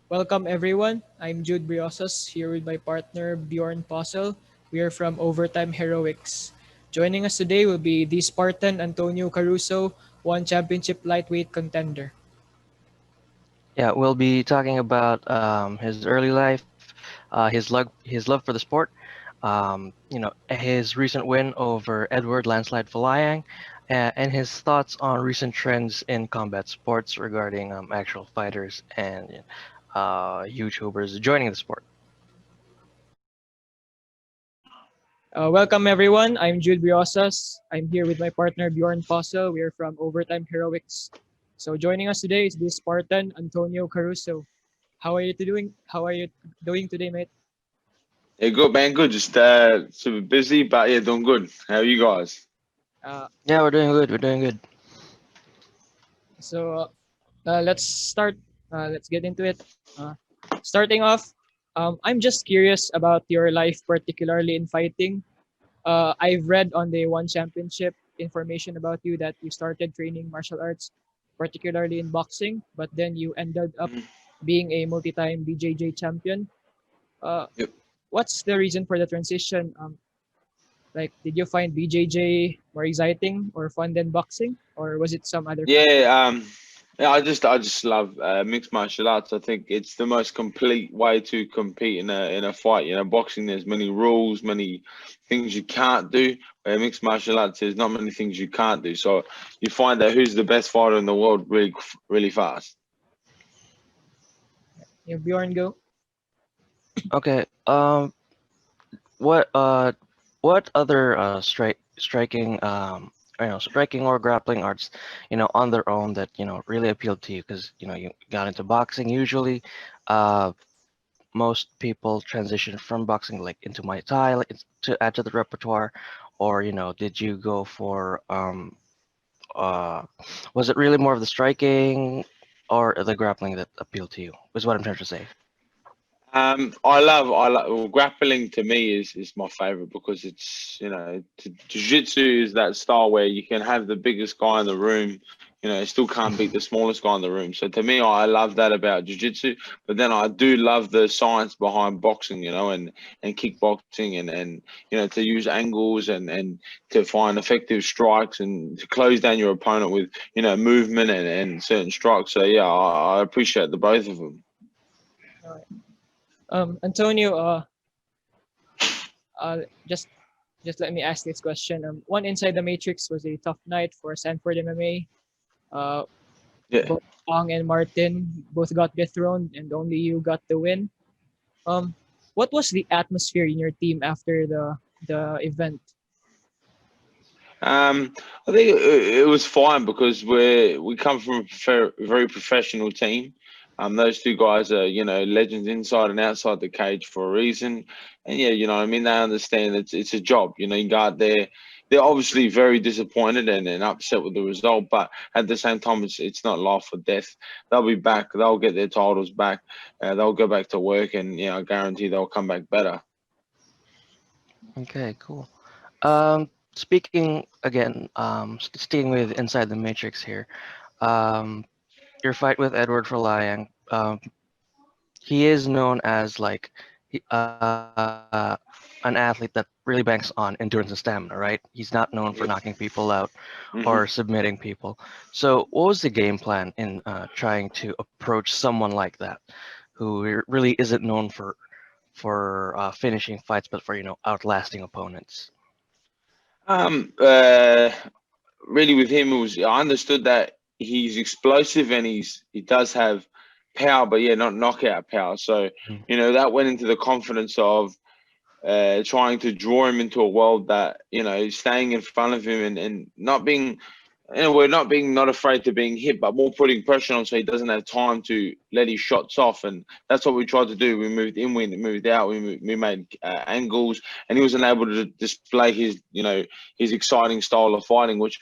Welcome everyone. I'm Jude Briosas here with my partner Bjorn Possel. We are from Overtime Heroics. Joining us today will be the Spartan Antonio Caruso, one championship lightweight contender. Yeah, we'll be talking about his early life, his love for the sport, his recent win over Edward landslide Foloyang, and his thoughts on recent trends in combat sports regarding actual fighters and YouTubers joining the sport. Welcome everyone. I'm Jude Briosas. I'm here with my partner Bjorn Possel. We are from Overtime Heroics. So joining us today is the Spartan Antonio Caruso. How are you doing today, mate? Yeah, good man, good. Just super busy, but yeah, doing good. How are you guys? Uh, Yeah, we're doing good. We're doing good. let's start. Let's get into it. Starting off, I'm just curious about your life, particularly in fighting. I've read on the One Championship information about you that you started training martial arts, particularly in boxing, but then you ended up Mhm. being a multi-time BJJ champion. Uh, Yep. what's the reason for the transition? Like, did you find BJJ more exciting or fun than boxing, or was it some other factor? Yeah, yeah. I just love mixed martial arts. I think it's the most complete way to compete in a fight. You know, boxing there's many rules, many things you can't do. Where mixed martial arts there's not many things you can't do. So you find out who's the best fighter in the world really fast. You Bjorn go. Okay. What other striking or grappling arts, on their own that really appealed to you? Because you got into boxing. Usually, uh, most people transition from boxing like into Muay Thai, like to add to the repertoire, or did you go for uh, was it really more of the striking or the grappling that appealed to you? Is what I'm trying to say. I love well, grappling to me is my favorite because it's jiu-jitsu is that style where you can have the biggest guy in the room, it still can't beat the smallest guy in the room. So to me, I love that about jiu-jitsu. But then I do love the science behind boxing, and kickboxing and to use angles and to find effective strikes and to close down your opponent with movement and certain strikes. So yeah, I appreciate the both of them. Antonio, uh, just just let me ask this question. One Inside the Matrix was a tough night for Stanford MMA. Uh, Yeah. both Ong and Martin both got dethroned, and only you got the win. Um, what was the atmosphere in your team after the event? I think it was fine because we come from a very professional team. Those two guys are legends inside and outside the cage for a reason, and yeah, I mean they understand it's a job. You go out there. They're obviously very disappointed and upset with the result, but at the same time, it's not life or death. They'll be back. They'll get their titles back. They'll go back to work, and I guarantee they'll come back better. Okay, cool. Speaking again, staying with Inside the Matrix here. Um, your fight with Edward Foloyang, he is known as like an athlete that really banks on endurance and stamina, right? He's not known for knocking Yep. people out or hmm submitting people. So, what was the game plan in trying to approach someone like that, who really isn't known for finishing fights, but for outlasting opponents? Um, uh, Really with him, it was I understood that he's explosive and he does have power, but yeah, not knockout power. So Mhm. that went into the confidence of trying to draw him into a world that staying in front of him and not being we're not being not afraid to being hit, but more putting pressure on so he doesn't have time to let his shots off. And that's what we tried to do. We moved in, we moved out, we made angles, and he wasn't able to display his exciting style of fighting, which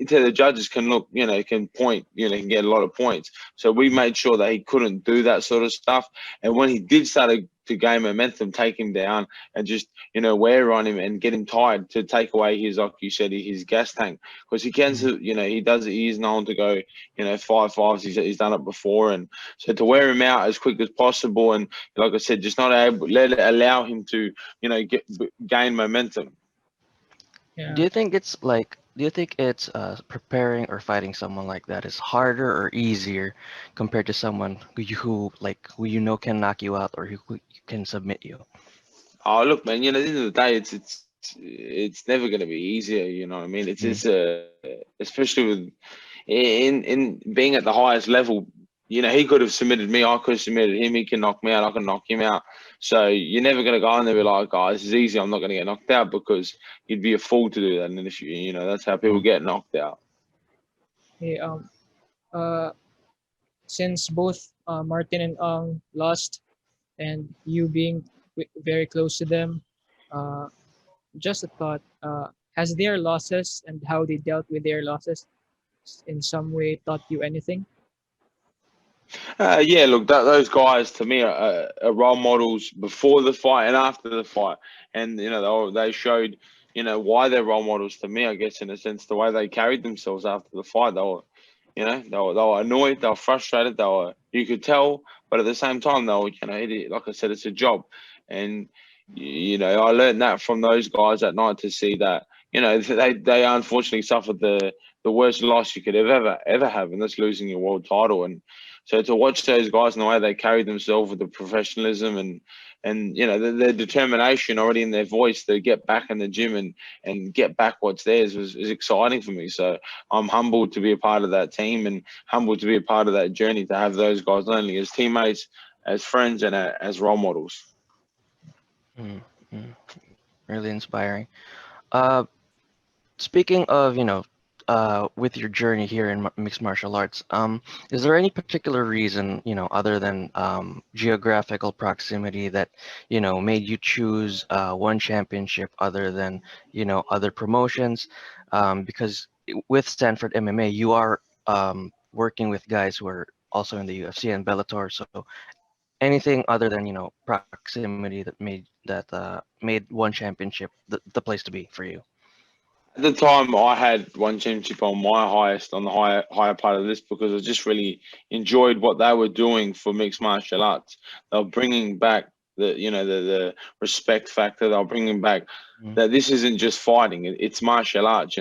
to the judges can look, can point, can get a lot of points. So we made sure that he couldn't do that sort of stuff. And when he did start to gain momentum, take him down, and just wear on him and get him tired to take away his, like you said, his gas tank, because he can, he is known to go 5-5s. He's done it before, and so to wear him out as quick as possible, and like I said, just not able allow him to gain momentum. Yeah. Do you think it's preparing or fighting someone like that is harder or easier compared to someone who can knock you out or who can submit you? Oh, look, man. At the end of the day, it's never going to be easier. You know what I mean? It's Mm, just especially with in being at the highest level. He could have submitted me. I could have submitted him. He can knock me out. I can knock him out. So you're never going to go in there and be like, "Oh, this is easy. I'm not going to get knocked out," because you'd be a fool to do that. And if that's how people mm, get knocked out. Hey, uh, since both Martin and lost, and you being very close to them, uh, just a thought: has their losses and how they dealt with their losses in some way taught you anything? Yeah, look, those guys to me are role models before the fight and after the fight, and they showed why they're role models to me. I guess in a sense, the way they carried themselves after the fight, they were annoyed, they were frustrated, you could tell, but at the same time, they were like I said, it's a job, and I learned that from those guys that night to see that they unfortunately suffered the worst loss you could ever have, and that's losing your world title. And so to watch those guys and the way they carried themselves with the professionalism and their determination already in their voice to get back in the gym and get back what's theirs is exciting for me. So I'm humbled to be a part of that team and humbled to be a part of that journey, to have those guys not only as teammates, as friends, and as role models. mm, mm. Really inspiring. Uh, Speaking of, with your journey here in mixed martial arts, is there any particular reason, other than geographical proximity that, made you choose one championship other than, other promotions? Because with Stanford MMA, you are working with guys who are also in the UFC and Bellator. So anything other than, proximity that made one championship the place to be for you? At the time, I had one championship on the higher part of this, because I just really enjoyed what they were doing for mixed martial arts. They were bringing back the respect factor. They were bringing back Mm, that this isn't just fighting; it's martial arts.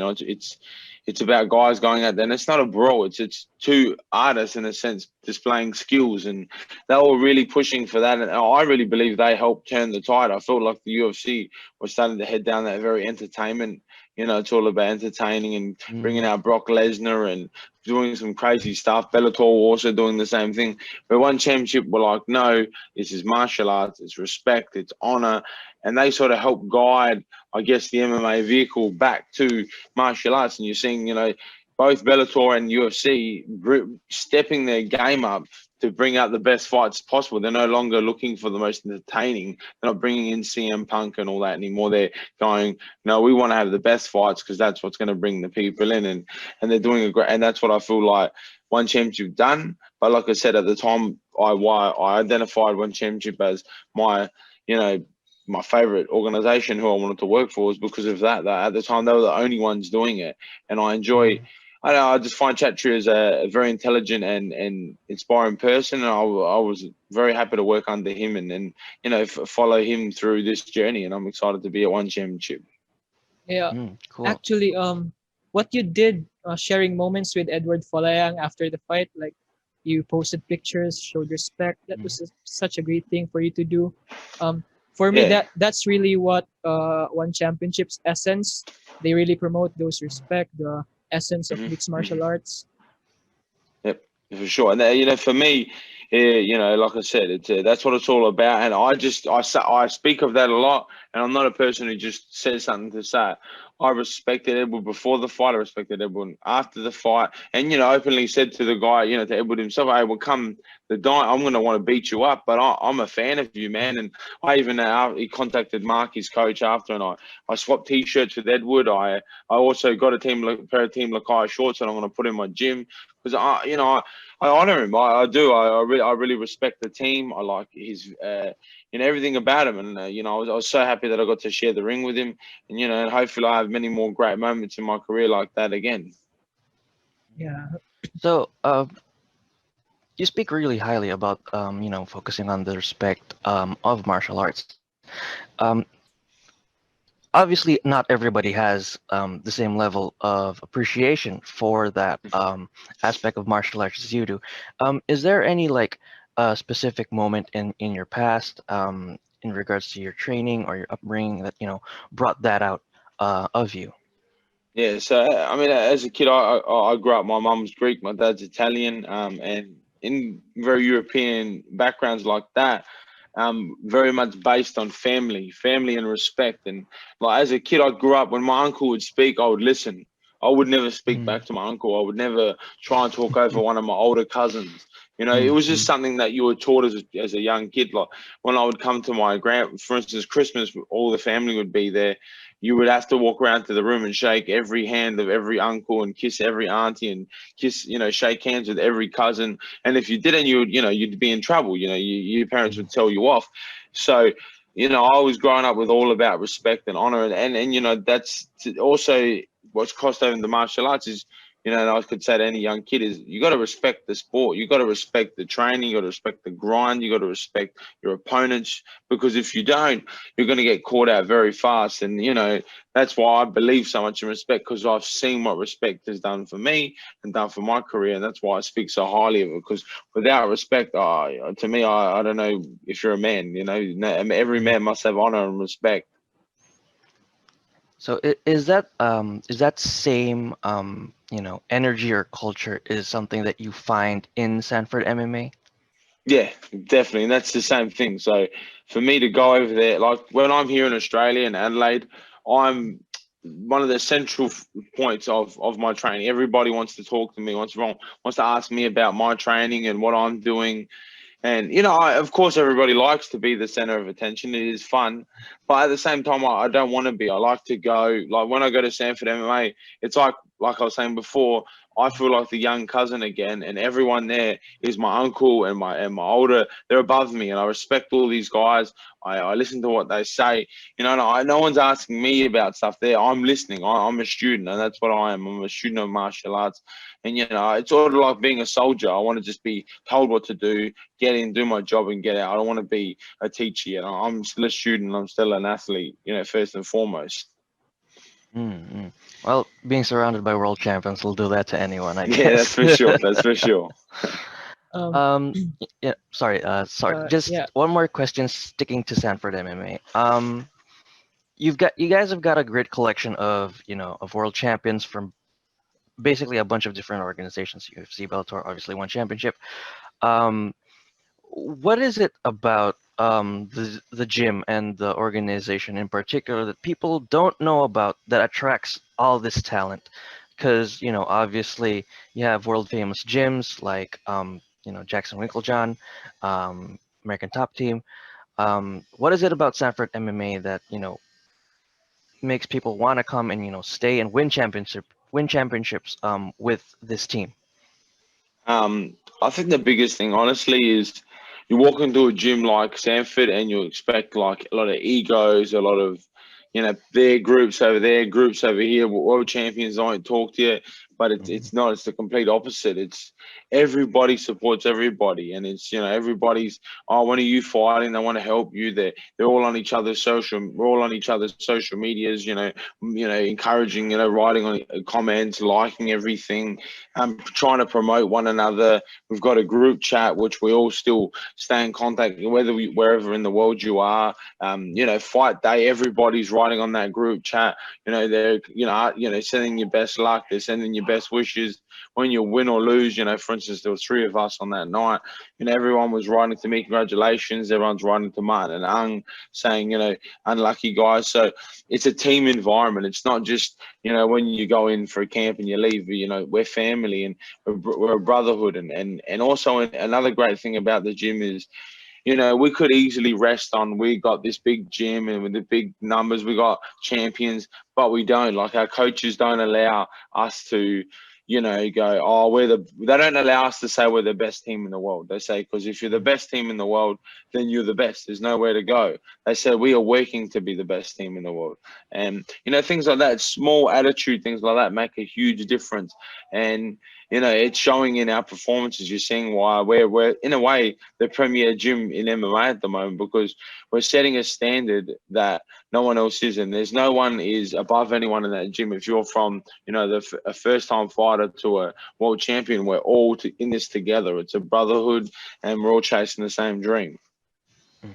It's about guys going out there, and it's not a brawl. It's two artists in a sense displaying skills, and they were really pushing for that. And I really believe they helped turn the tide. I felt like the UFC was starting to head down that very entertainment. It's all about entertaining and bringing mm, out Brock Lesnar and doing some crazy stuff. Bellator also doing the same thing. But one championship were like, no, this is martial arts, it's respect, it's honor. And they sort of help guide, I guess, the MMA vehicle back to martial arts. And you're seeing, both Bellator and UFC stepping their game up to bring out the best fights possible. They're no longer looking for the most entertaining. They're not bringing in CM Punk and all that anymore. They're going, no, we want to have the best fights, because that's what's going to bring the people in. And they're doing a great, and that's what I feel like one championship done. But like I said, at the time, I identified one championship as my, you know, my favorite organization who I wanted to work for, was because of that. At the time, they were the only ones doing it, and I enjoy. mm. I don't know, I just find Chatri as a very intelligent and inspiring person, and I was very happy to work under him and follow him through this journey. And I'm excited to be at one championship. Yeah, Cool. actually, what you did, sharing moments with Eduard Foloyang after the fight, like you posted pictures, showed respect. That Mm, was such a great thing for you to do. For me, Yeah. that's really what one championship's essence. They really promote those respect, the essence of Hmm. mixed martial Hmm. arts. Yep, for sure. And for me, like I said, it's that's what it's all about. And I speak of that a lot. And I'm not a person who just says something to say it. I respected Edward before the fight. I respected Edward after the fight, and openly said to the guy, to Edward himself, "Hey, well, come the night, I'm going to want to beat you up, but I'm a fan of you, man." And I even he contacted Mark, his coach, after, and I swapped T-shirts with Edward. I also got a pair of Team Lakai shorts that I'm going to put in my gym, because I honor him. I do. I really respect the team. I like his everything about him, and I was so happy that I got to share the ring with him, and and hopefully I have many more great moments in my career like that again. Yeah. So, you speak really highly about focusing on the respect of martial arts. Um, Obviously, not everybody has the same level of appreciation for that aspect of martial arts as you do. Is there any like specific moment in your past in regards to your training or your upbringing that brought that out of you? Yeah, so I mean, as a kid, I grew up. My mum's Greek, my dad's Italian, and in very European backgrounds like that, very much based on family and respect. And like as a kid, I grew up when my uncle would speak, I would listen. I would never speak Mm, back to my uncle. I would never try and talk over one of my older cousins. It mm, was just mm, something that you were taught as a young kid. Like when I would come to my for instance, Christmas, all the family would be there. You would have to walk around to the room and shake every hand of every uncle and kiss every auntie and shake hands with every cousin. And if you didn't, you'd be in trouble. Your parents mm. would tell you off. So, I was growing up with all about respect and honor, and that's also what's crossed over into martial arts is. And I could say to any young kid is you got to respect the sport, you got to respect the training, you got to respect the grind, you got to respect your opponents because if you don't, you're going to get caught out very fast. And that's why I believe so much in respect because I've seen what respect has done for me and done for my career, and that's why I speak so highly of it. Because without respect, to me, I don't know if you're a man. Every Mm. man must have honor and respect. So is that same energy or culture is something that you find in Sanford MMA? Yeah, definitely, and that's the same thing. So for me to go over there, like when I'm here in Australia in Adelaide, I'm one of the central points of my training. Everybody wants to talk to me, wants to ask me about my training and what I'm doing. And of course, everybody likes to be the center of attention. It is fun, but at the same time, I don't want to be. I like to go. Like when I go to Stanford MMA, it's like I was saying before. I feel like the young cousin again, and everyone there is my uncle and my older. They're above me, and I respect all these guys. I listen to what they say. No one's asking me about stuff there. I'm listening. I'm a student, and that's what I am. I'm a student of martial arts, and it's sort of like being a soldier. I want to just be told what to do, get in, do my job, and get out. I don't want to be a teacher yet. I'm still a student. I'm still an athlete. First and foremost. Mm-mm. Well, being surrounded by world champions will do that to anyone, I Yeah, that's guess. for sure. That's for sure. Um. Yeah, sorry. Just Yeah. one more question sticking to Sanford MMA. You guys have got a great collection of, of world champions from basically a bunch of different organizations. UFC, Bellator, obviously one championship. Um, what is it about the gym and the organization in particular that people don't know about that attracts all this talent? Because obviously you have world famous gyms like Jackson Winklejohn, American Top Team. What is it about Sanford MMA that makes people want to come and stay and win championships with this team? I think the biggest thing, honestly, is you walk into a gym like Sanford and you expect like a lot of egos, a lot of, their groups over there, groups over here. World champions don't talk to you, but Mhm. it's not. It's the complete opposite. It's everybody supports everybody, and it's everybody's. Oh, when are you fighting? They want to help you. They're all on each other's social. We're all on each other's social medias. Encouraging. Writing on comments, liking everything, trying to promote one another. We've got a group chat which we all still stay in contact, wherever in the world you are. Fight day, everybody's writing on that group chat. They're sending you best luck. They're sending you best wishes when you win or lose. For instance, there were three of us on that night. Everyone was writing to me, congratulations. Everyone's writing to Martin and Ang saying, unlucky guys. So it's a team environment. It's not just when you go in for a camp and you leave. We're family and we're a brotherhood. And also another great thing about the gym is we could easily rest on we got this big gym and with the big numbers, we got champions, but we don't. Like our coaches don't allow us to, go, oh, they don't allow us to say we're the best team in the world. They say, because if you're the best team in the world, then you're the best. There's nowhere to go. They say we are working to be the best team in the world. And, things like that, small attitude, things like that make a huge difference. And, it's showing in our performances. You're seeing why we're in a way the premier gym in MMA at the moment, because we're setting a standard that no one else is, and there's no one is above anyone in that gym. If you're from, a first-time fighter to a world champion, we're all in this together. It's a brotherhood, and we're all chasing the same dream. Mm.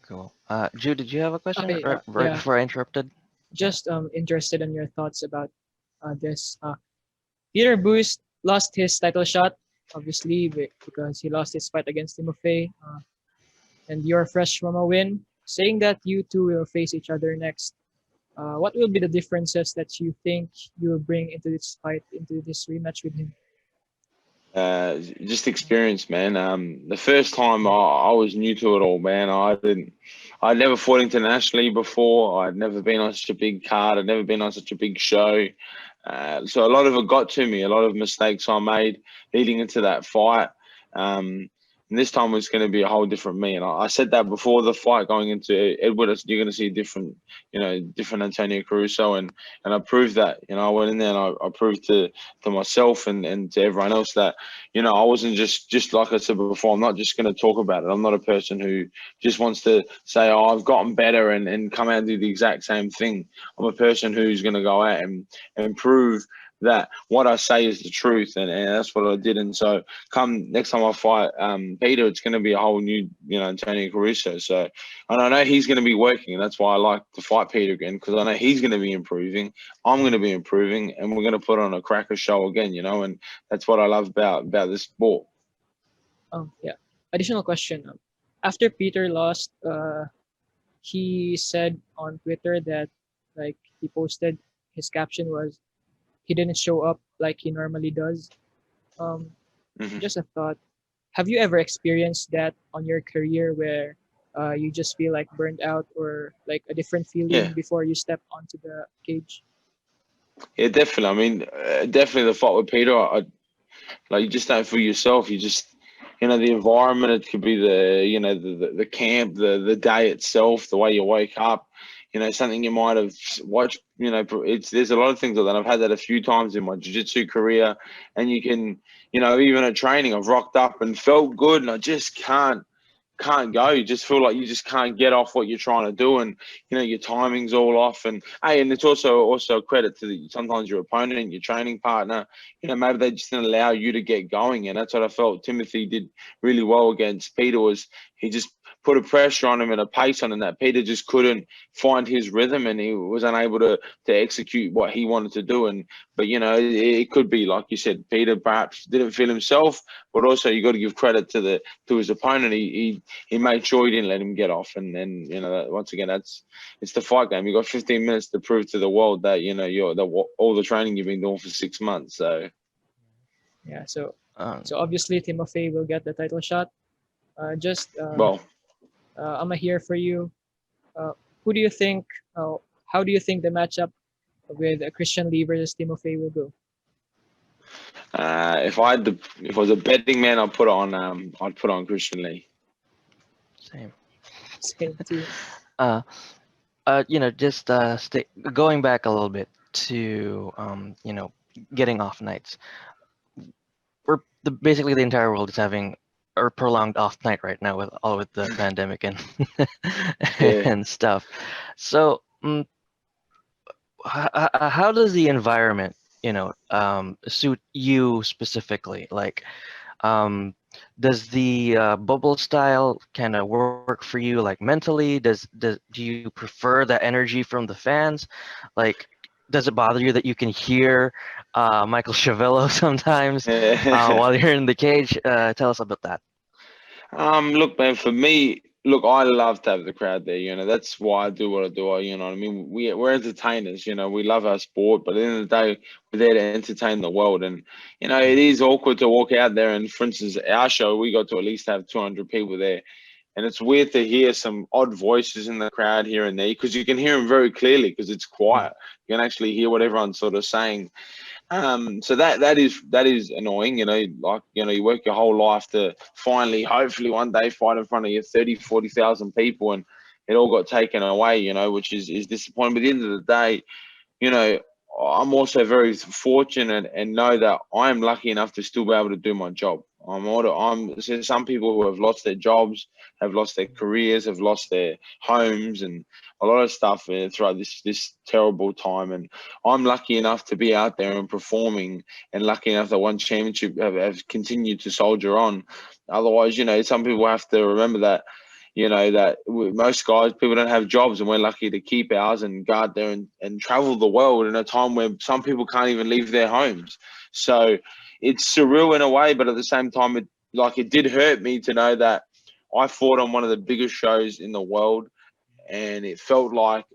Cool. Jude, did you have a question Okay, right yeah, before I interrupted? just interested in your thoughts about this. Peter Boost lost his title shot, obviously, because he lost his fight against Timofey, and you're fresh from a win. Saying that you two will face each other next, what will be the differences that you think you will bring into this fight, into this rematch with him? Just experience, man. The first time I was new to it all, man. I'd never fought internationally before. I'd never been on such a big card. I'd never been on such a big show. So a lot of it got to me. A lot of mistakes I made leading into that fight. And this time was going to be a whole different me. And I said that before the fight going into Edward. You're going to see a different, different Antonio Caruso, and I proved that. I went in there and I proved to myself and to everyone else that, I wasn't just like I said before. I'm not just going to talk about it. I'm not a person who just wants to say, oh, I've gotten better and come out and do the exact same thing. I'm a person who's going to go out and prove that what I say is the truth, and that's what I did. And so come next time I fight Peter, it's going to be a whole new, Antonio Caruso. So, and I know he's going to be working, and that's why I like to fight Peter again, because I know he's going to be improving, I'm going to be improving, and we're going to put on a cracker show again, and that's what I love about this sport. Yeah. Additional question. After Peter lost, he said on Twitter that, like, he posted, his caption was, he didn't show up like he normally does. Um, Hmm. just a thought. Have you ever experienced that on your career where you just feel like burned out or like a different feeling Yeah, before you step onto the cage? yeah, definitely. I mean, definitely the fight with Peter. Like, you just don't feel yourself. You just, the environment. It could be the camp, the day itself, the way you wake up. Something you might have watched. There's a lot of things like that. I've had that a few times in my jiu-jitsu career, and you can, even at training, I've rocked up and felt good, and I just can't go. You just feel like you just can't get off what you're trying to do, and your timing's all off. And hey, and it's also a credit to sometimes your opponent, your training partner. Maybe they just didn't allow you to get going, and that's what I felt Timothy did really well against Peter. Was he just put a pressure on him and a pace on him that Peter just couldn't find his rhythm, and he was unable to execute what he wanted to do. But it could be like you said, Peter perhaps didn't feel himself, but also you got to give credit to his opponent. He made sure he didn't let him get off, and then once again, it's the fight game. You got 15 minutes to prove to the world that all the training you've been doing for 6 months. So Yeah. So Um, obviously Timofey will get the title shot. Just well, I'm here for you. Uh, who do you think? How do you think the matchup with Christian Lee versus Timofey will go? if I was a betting man, I'd put on Christian Lee. Same. Same too. Uh, just going back a little bit to getting off nights. Basically the entire world is having a prolonged off night right now with the pandemic and Yeah. and stuff. So, how does the environment, suit you specifically? Like, um, does the bubble style kind of work for you, like mentally? Do you prefer that energy from the fans? Like, does it bother you that you can hear Michael Chavello sometimes while you're in the cage? Tell us about that. Look, man, for me, look, I love to have the crowd there. That's why I do what I do. You know what I mean? We're entertainers. We love our sport, but at the end of the day, we're there to entertain the world. And it is awkward to walk out there. And for instance, our show, we got to at least have 200 people there. And it's weird to hear some odd voices in the crowd here and there, because you can hear them very clearly because it's quiet. can actually hear what everyone's sort of saying. So that is annoying, like, you work your whole life to finally, hopefully one day fight in front of your 30, 40,000 people, and it all got taken away, which is disappointing. But at the end of the day, you know, I'm also very fortunate and know that I am lucky enough to still be able to do my job. So some people who have lost their jobs, have lost their careers, have lost their homes, and a lot of stuff throughout this terrible time. And I'm lucky enough to be out there and performing, and lucky enough that one championship have continued to soldier on. Otherwise, some people have to remember that most guys, people don't have jobs, and we're lucky to keep ours and go out there and travel the world in a time where some people can't even leave their homes. So it's surreal in a way, but at the same time, it did hurt me to know that I fought on one of the biggest shows in the world, and it felt like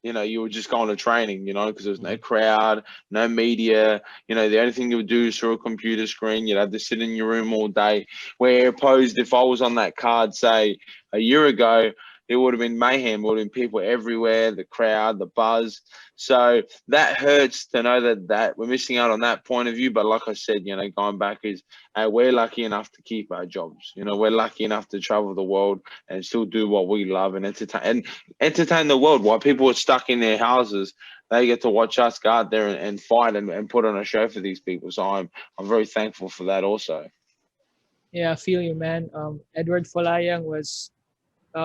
you were just going to training, because there was no crowd, no media. The only thing you would do is through a computer screen. You'd have to sit in your room all day. Where opposed, if I was on that card, say, a year ago, it would have been mayhem. It would have been people everywhere, the crowd, the buzz. So that hurts to know that we're missing out on that point of view. But like I said, going back is, we're lucky enough to keep our jobs. We're lucky enough to travel the world and still do what we love and entertain the world while people are stuck in their houses. They get to watch us go out there and fight and put on a show for these people. So I'm very thankful for that also. Yeah, I feel you, man. Eduard Foloyang was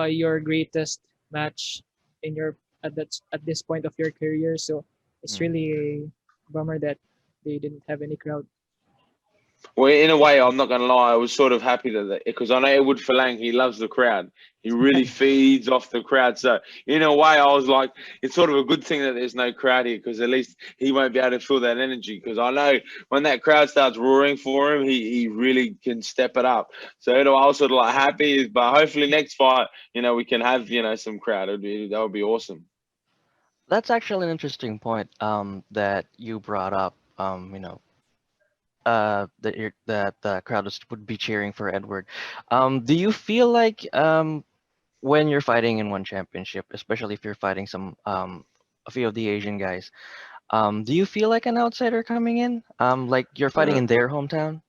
your greatest match in your at this point of your career. So it's Mm. really a bummer that they didn't have any crowd. Well, in a way, I'm not going to lie, I was sort of happy that, because I know Edward Falang, he loves the crowd. He really feeds off the crowd. So in a way, I was like, it's sort of a good thing that there's no crowd here, because at least he won't be able to feel that energy. Because I know when that crowd starts roaring for him, he really can step it up. So I was sort of like happy, but hopefully next fight, we can have, some crowd. That would be awesome. That's actually an interesting point that you brought up. That the crowd would be cheering for Edward. Do you feel like when you're fighting in one championship, especially if you're fighting a few of the Asian guys, do you feel like an outsider coming in? Like you're fighting Uh, in their hometown?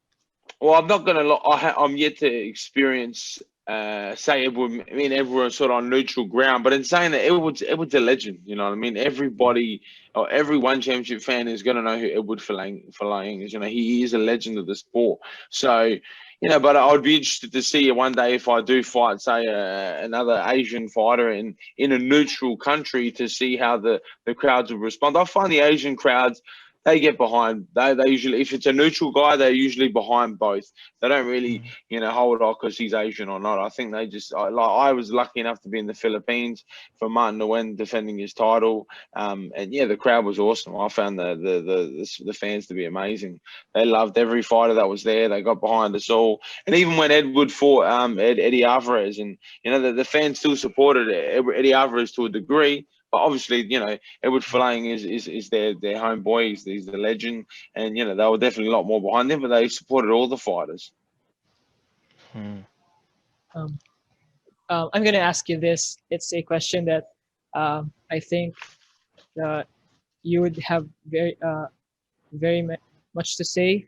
Well, I'm not gonna lie. I'm yet to experience, say Edward. I mean, everyone's sort of on neutral ground, but in saying that, Edward's a legend. You know what I mean? Everybody or every one championship fan is gonna know who Edward Foloyang is. He is a legend of the sport. So, but I'd be interested to see one day if I do fight, say, another Asian fighter in a neutral country, to see how the crowds will respond. I find the Asian crowds, they get behind. They usually, if it's a neutral guy, they're usually behind both. They don't really, Mm. hold off because he's Asian or not. I think they just, I was lucky enough to be in the Philippines for Martin Nguyen defending his title. And yeah, the crowd was awesome. I found the fans to be amazing. They loved every fighter that was there. They got behind us all. And even when Edward fought Eddie Alvarez, and the fans still supported Eddie Alvarez to a degree. But obviously, Edward Foloyang is their homeboy. He's the legend, and they were definitely a lot more behind him. But they supported all the fighters. Hmm. Um, I'm gonna ask you this. It's a question that I think uh, you would have much to say.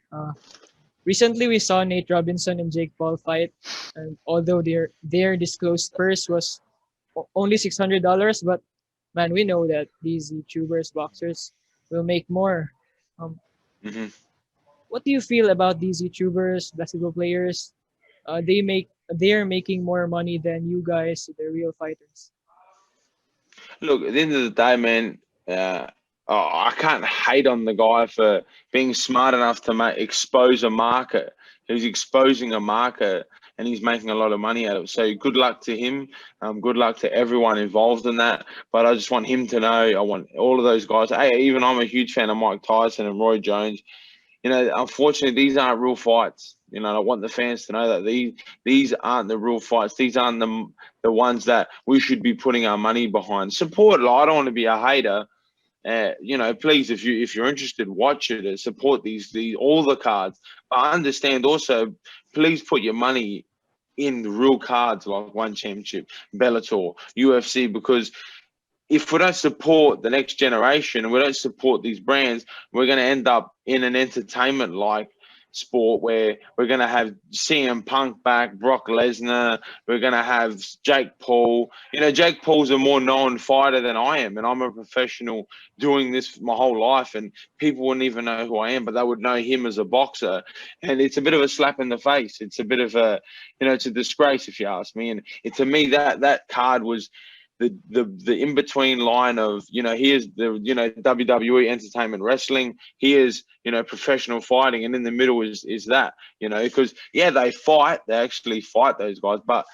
Recently, we saw Nate Robinson and Jake Paul fight, and although their disclosed purse was only $600, but man, we know that these YouTubers, boxers, will make more. Um, Hmm. what do you feel about these YouTubers, basketball players? They're making more money than you guys, the real fighters. Look, at the end of the day, man, I can't hate on the guy for being smart enough to expose a market. He's exposing a market, and he's making a lot of money out of it. So good luck to him. Good luck to everyone involved in that. But I just want him to know. I want all of those guys. Hey, even I'm a huge fan of Mike Tyson and Roy Jones. Unfortunately, these aren't real fights. I want the fans to know that these aren't the real fights. These aren't the ones that we should be putting our money behind. Support it. I don't want to be a hater. Please, if you're interested, watch it and support these all the cards. But understand also, please put your money in the real cards like One Championship, Bellator, UFC, because if we don't support the next generation and we don't support these brands, we're going to end up in an entertainment like sport where we're going to have CM Punk back, Brock Lesnar, we're going to have Jake Paul. You know, Jake Paul's a more known fighter than I am, and I'm a professional doing this my whole life, and people wouldn't even know who I am, but they would know him as a boxer. And it's a bit of a slap in the face. It's a bit of a, you know, it's a disgrace if you ask me. And to me, that card was the in between line of, you know, here's the, you know, WWE entertainment wrestling, here's, you know, professional fighting, and in the middle is that, you know, because yeah, they actually fight, those guys, but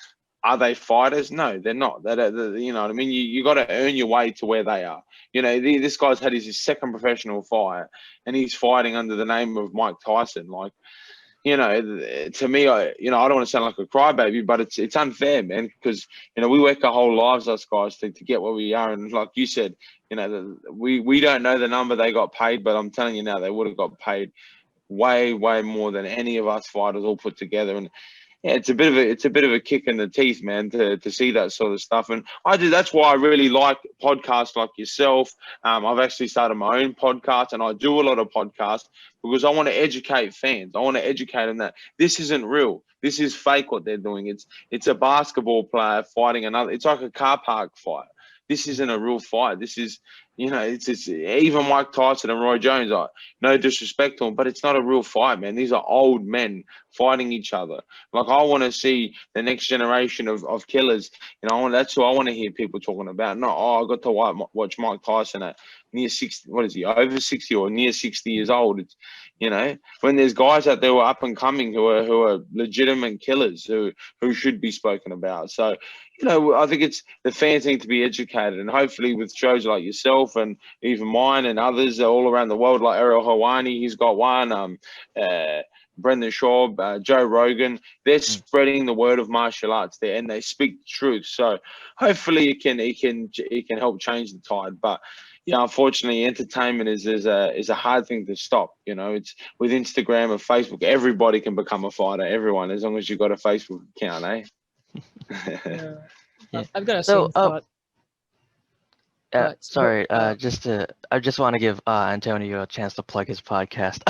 are they fighters? No, they're not. You know what I mean? You got to earn your way to where they are. You know, this guy's had his second professional fight, and he's fighting under the name of Mike Tyson. Like, you know, to me, I don't want to sound like a crybaby, but it's unfair, man, because, you know, we work our whole lives, us guys, to get where we are. And like you said, you know, we don't know the number they got paid, but I'm telling you now, they would have got paid way, way more than any of us fighters all put together. And yeah, it's a bit of a kick in the teeth, man, to see that sort of stuff. And that's why I really like podcasts like yourself. I've actually started my own podcast, and I do a lot of podcasts because I want to educate fans. I want to educate them that this isn't real. This is fake what they're doing. It's a basketball player fighting another. It's like a car park fight. This isn't a real fight. This is, you know, it's even Mike Tyson and Roy Jones. No disrespect to them, but it's not a real fight, man. These are old men fighting each other. Like, I want to see the next generation of killers. You know, that's what I want to hear people talking about. Not, I got to watch Mike Tyson at near 60. What is he, over 60 or near 60 years old? It's, you know, when there's guys out there who are up and coming who are legitimate killers who should be spoken about. So, you know, I think it's the fans need to be educated, and hopefully with shows like yourself and even mine and others all around the world, like Ariel Helwani, he's got one. Brendan Schaub, Joe Rogan, they're spreading the word of martial arts there, and they speak the truth. So hopefully it can help change the tide. But yeah, unfortunately, entertainment is a hard thing to stop. You know, it's with Instagram and Facebook, everybody can become a fighter. Everyone, as long as you've got a Facebook account, eh? Yeah. Yeah. I've got a So, same thought. sorry, I just want to give Antonio a chance to plug his podcast.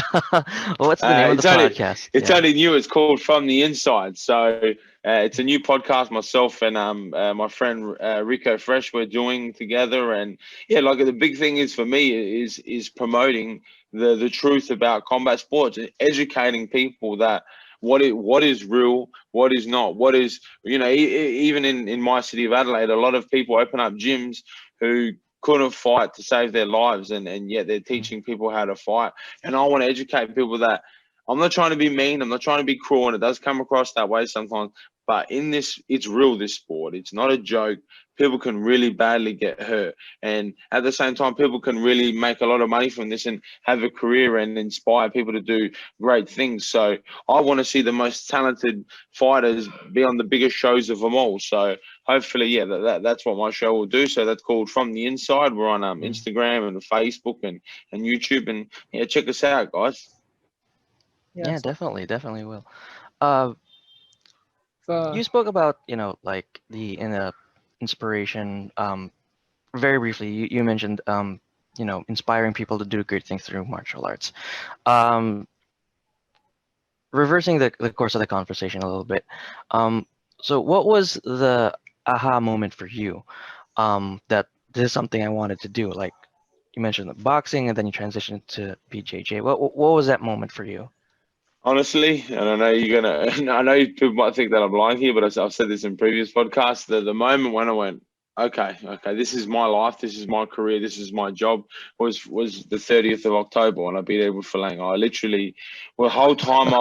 What's the name of the podcast? It's only new. It's called From the Inside. So it's a new podcast myself and my friend Rico Fresh we're doing together. And yeah, like the big thing is for me is promoting the truth about combat sports, educating people that what is real, what is not, what is, you know, even in my city of Adelaide, a lot of people open up gyms who couldn't fight to save their lives, and yet they're teaching people how to fight. And I want to educate people that I'm not trying to be mean, I'm not trying to be cruel, and it does come across that way sometimes, but in this, it's real, this sport. It's not a joke. People can really badly get hurt, and at the same time, people can really make a lot of money from this and have a career and inspire people to do great things. So I want to see the most talented fighters be on the biggest shows of them all. So hopefully, yeah, that's what my show will do. So that's called From the Inside. We're on Instagram and Facebook and YouTube, and yeah, check us out, guys. Yeah, definitely will. You spoke about, you know, like the inspiration. Very briefly, you mentioned you know, inspiring people to do great things through martial arts. Reversing the course of the conversation a little bit. So what was the aha moment for you? That this is something I wanted to do. Like you mentioned the boxing, and then you transitioned to BJJ. What was that moment for you? Honestly, and I know I know people might think that I'm lying here, but I've said this in previous podcasts. The moment when I went, okay, this is my life, this is my career, this is my job, was the 30th of October when I beat Eduard Foloyang. I literally, well, the whole time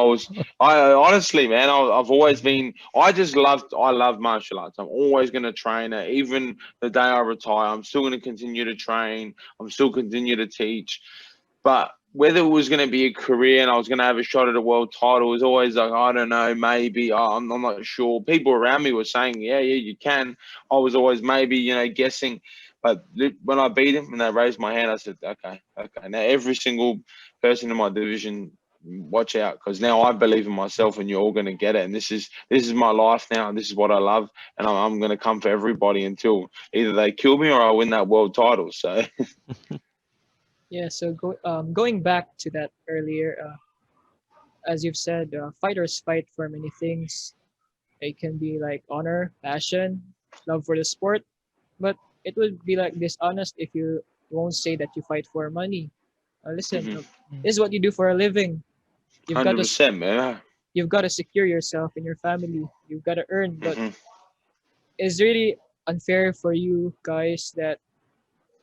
I honestly, man, I've always been, I love martial arts. I'm always going to train it. Even the day I retire, I'm still going to continue to train. I'm still continue to teach. But whether it was going to be a career and I was going to have a shot at a world title was always like, I don't know, maybe, I'm not sure. People around me were saying, yeah, you can. I was always maybe, you know, guessing. But when I beat him and they raised my hand, I said, okay. Now every single person in my division watch out, because now I believe in myself, and you're all going to get it. And this is my life now, and this is what I love, and I'm going to come for everybody until either they kill me or I win that world title. So Yeah. So going back to that earlier, as you've said, fighters fight for many things. It can be like honor, passion, love for the sport, but it would be like dishonest if you won't say that you fight for money. Listen, this is what you do for a living. You've got to 100%, man. you've got to secure yourself and your family. You've got to earn, but Hmm. it's really unfair for you guys that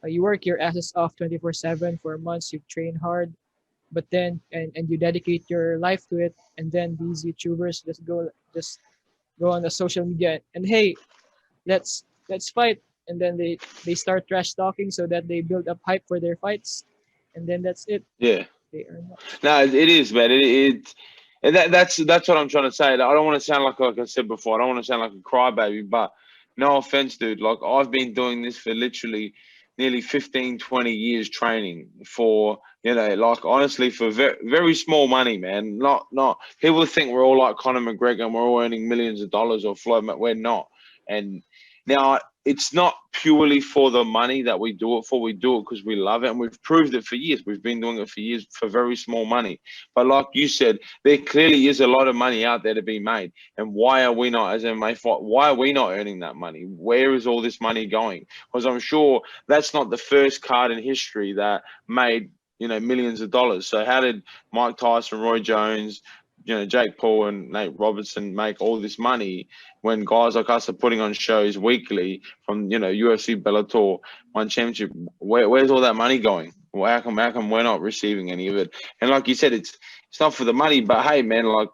you work your asses off 24/7 for months. You train hard, but then and you dedicate your life to it, and then these YouTubers just go on the social media and hey, let's fight, and then they start trash talking so that they build up hype for their fights, and then that's it. Yeah. They earn that. No, it is, man. And that's what I'm trying to say. I don't want to sound like I said before. I don't want to sound like a crybaby, but no offense, dude. Like, I've been doing this for literally nearly 15, 20 years training for, like, honestly, for very, very small money, man. Not people think we're all like Conor McGregor and we're all earning millions of dollars, or Floyd. We're not. And now it's not purely for the money that we do it for. We do it because we love it, and we've proved it for years. We've been doing it for years for very small money. But like you said, there clearly is a lot of money out there to be made. And why are we not, as MMA fight, why are we not earning that money? Where is all this money going? Because I'm sure that's not the first card in history that made, millions of dollars. So how did Mike Tyson, Roy Jones, Jake Paul and Nate Robertson make all this money when guys like us are putting on shows weekly from, UFC, Bellator, One Championship? Where's all that money going? Well, how come we're not receiving any of it? And like you said, it's not for the money, but hey, man, like,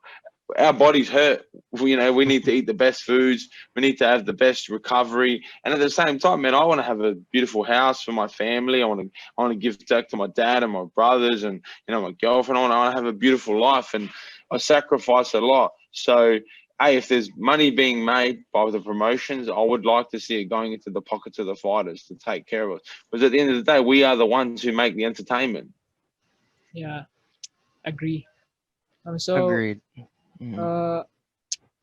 our bodies hurt. We need to eat the best foods. We need to have the best recovery. And at the same time, man, I want to have a beautiful house for my family. I want to give back to my dad and my brothers and, my girlfriend. I want to have a beautiful life, and I sacrifice a lot. So, hey, if there's money being made by the promotions, I would like to see it going into the pockets of the fighters to take care of us. Because at the end of the day, we are the ones who make the entertainment. Yeah, agree. So Agreed. Mm. uh,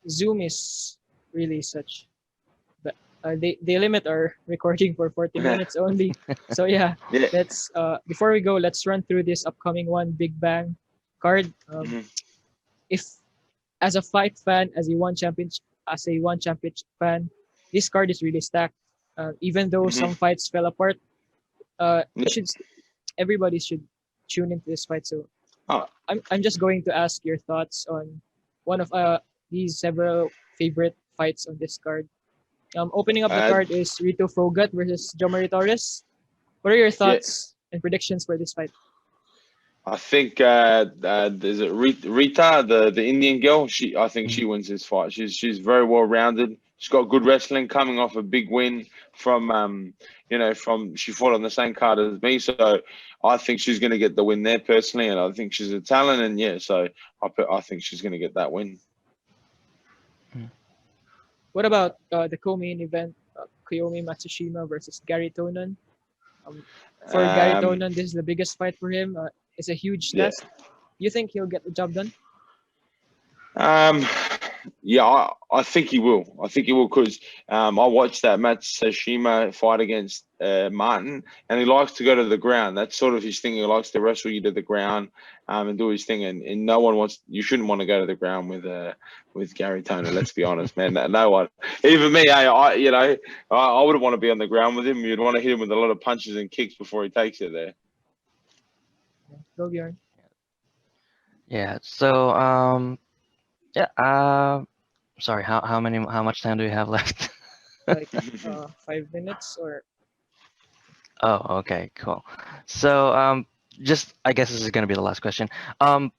Zoom is really such, but they limit our recording for 40 minutes only. So yeah, Yeah. let's before we go, let's run through this upcoming one Big Bang card. Mhm. If as a fight fan, as a one championship fan, this card is really stacked. Even though Mhm. some fights fell apart, Yeah. you should everybody should tune into this fight. So Oh, I'm just going to ask your thoughts on one of these several favorite fights on this card. Opening up the uh, card is Rito Fogat versus Jomari Torres. What are your yeah. thoughts and predictions for this fight? I think there's a Rita, the Indian girl. I think she Mhm. wins this fight. She's very well rounded. She's got good wrestling, coming off a big win from she fought on the same card as me. So I think she's going to get the win there personally, and I think she's a talent. And yeah, so I think she's going to get that win. What about the co-main event, Kiyomi Matsushima versus Gary Tonon? Um, for Gary Um, Tonon, this is the biggest fight for him. It's a huge yeah. test. You think he'll get the job done? Um, yeah, I think he will. I think he will because I watched that Matsushima fight against Martin, and he likes to go to the ground. That's sort of his thing. He likes to wrestle you to the ground and do his thing. And no one wants. You shouldn't want to go to the ground with Gary Toner. Let's be honest, man. No one, even me. I wouldn't want to be on the ground with him. You'd want to hit him with a lot of punches and kicks before he takes it there. Go Bjorn. Yeah. So yeah. Sorry. How much time do we have left? Like 5 minutes or Oh, okay, cool. So just I guess this is gonna be the last question. Um,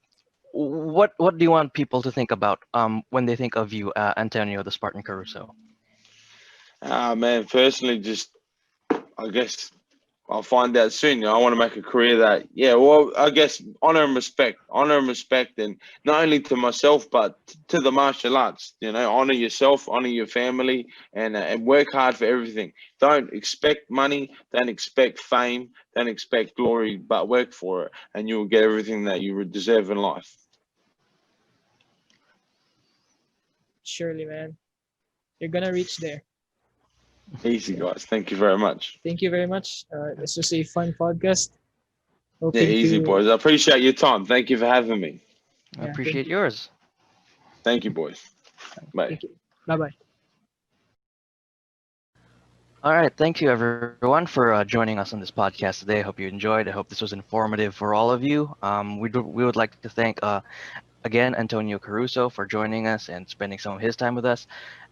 what do you want people to think about when they think of you, Antonio the Spartan Caruso? Man, personally, just I guess I'll find out soon. I want to make a career that, yeah, well, I guess honor and respect, and not only to myself, but to the martial arts. Honor yourself, honor your family, and work hard for everything. Don't expect money, don't expect fame, don't expect glory, but work for it, and you'll get everything that you deserve in life. Surely, man. You're gonna reach there. Easy, guys. Thank you very much. Thank you very much. This was a fun podcast. Yeah, Hoping easy, to boys. I appreciate your time. Thank you for having me. I yeah, thank appreciate you. yours. Thank you, boys. Bye. Thank you. Bye bye. All right, thank you everyone for joining us on this podcast today. I hope you enjoyed. I hope this was informative for all of you. We would like to thank again Antonio Caruso for joining us and spending some of his time with us.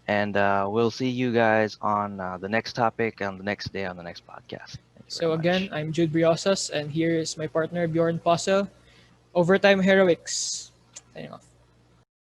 And we'll see you guys on the next topic on the next day on the next podcast. Thank you very So again, much. I'm Jude Briosas, and here is my partner Bjorn Posse. Overtime Heroics. Signing off.